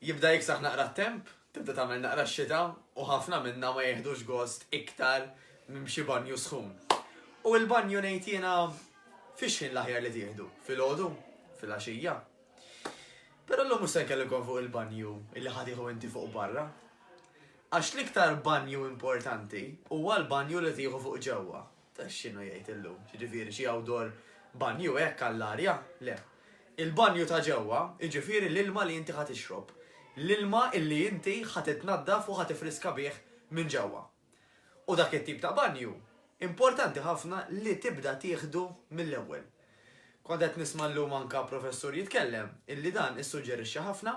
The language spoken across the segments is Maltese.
Jibda jiksaħ naqra temp, tibda tagħmel naqra x-xita u ħafna minna ma jieħdux gost iktar minn xi banju sħun. U l-banju ngħid jiena fiex ħin l-aħjar li tieħdu, fil-għodu, fil-għaxija. Però l-lum mhux se nkellilkom fuq il-banju illi ħadieħu inti fuq barra. Għax l-iktar banju importanti huwa l-banju li tieħu fuq ġewwa. Ta' x'inhu jgħid illum, jiġifieri xi outdoor banju hekk għall-arja? Le. Il-banju ta' ġewwa, jiġifieri l-ilma li inti ħad tixrob. L-ilma illi inti ħad titnaddaf u ħad tifriska bih minn ġewwa. U dak it-tip ta' banju importanti ħafna li tibda tieħdu mill-ewwel. Kont qed nisma' llum anke professur jitkellem illi dan issuġġerixxi ħafna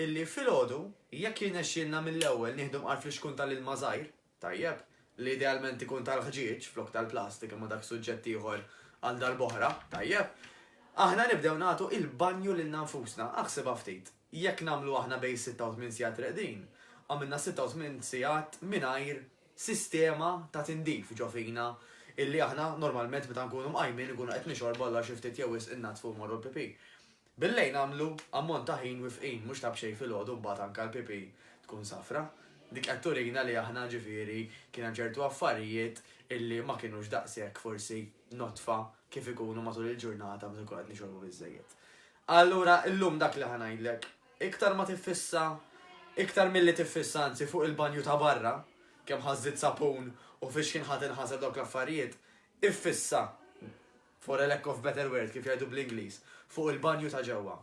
illi filgħodu jekk jirnexxielna mill-ewwel nieħdu mqar fl-ixkun tal-ilma żgħir, tajjeb, li idealment ikun tal-ħġieġ flok tal-plastik imma dak suġġett ieħor għal darb'oħra, tajjeb. Aħna nibdew nagħtu il-banju lil nfusna, aħsibha ftit. Jekk nagħmlu aħna bejn 6 u 8 sigħat reqdin, għamilna 6 u 8 sigħat mingħajr sistema ta' tindif ġo fina illi aħna normalment meta nkunu mqajmin ikunu qed nixorbu alla xi ftit jew wisq innatfu mmorru l-pipi. Billejn nagħmlu ammont ta' ħin wifqin mhux ta' b'xejn filgħodu mbagħad anke l-pipi tkun safra. Dik qed turina li aħna ġifieri kien hemm ċertu affarijiet illi ma kinux daqshekk forsi notfa kif ikunu matul il-ġurnata meta nkunu qed nixorbu biżżejjed. Allura illum dak li ħanajdlek, iktar ma tiffissa, iktar milli tiffissa anzi fuq il-banju ta' barra, kemm ħażit sapun u fiex kien ħadd inħaseb dawk l-affarijiet, iffissa for a lack of better word kif jgħidu bl-Ingliż fuq il-banju ta' ġewwa.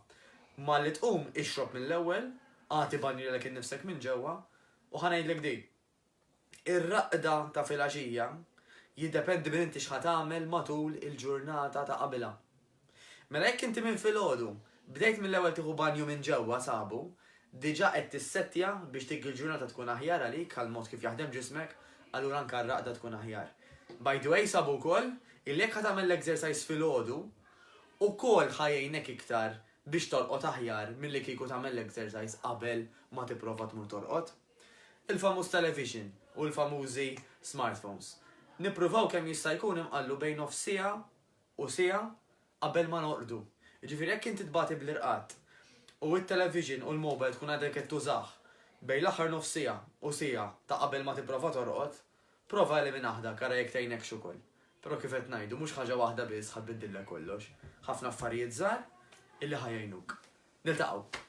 Ma li tqum ixrob mill-ewwel, għati banju lilek innifsek minn ġewwa u ħanajdlek din. Ir-raqda ta' filgħaxija jiddependi minn inti x'ħad tagħmel matul il-ġurnata ta' qabilha. Mela jekk inti minn filgħodu bdejt mill-ewwel tieħu banju minn ġewwa sabu, diġà qed tissettja biex dik il-ġurnata tkun aħjar għalik għal mod kif jaħdem ġismek, allura anke r-raqda tkun aħjar. By the way sabu wkoll illi jekk tagħmel l-exercise filgħodu ukoll ħajjejnek iktar biex tolqot aħjar milli kieku tagħmel l-exercise qabel ma tipprova tmur torqod. Il-famuż television u l-famużi smartphones. Nippruvaw kemm jista' jkun imqallu bejn nofs siegħa u siegħa qabel ma noqrdu. Jiġifieri jekk inti tbagħti bl-irqad u t-television u l-mobile tkun għadek qed tużah bejn l-aħħar nofs siegħa u siegħa ta' qabel ma tipprova torqod, prova li minn aħdak ara jekk tgħinek x'ukoll. Però kif qed ngħidu mhux ħaġa waħda biss ħadd biddillek kollox. Ħafna affarijiet żgħar illi ħajjejnuk. Niltaqgħu.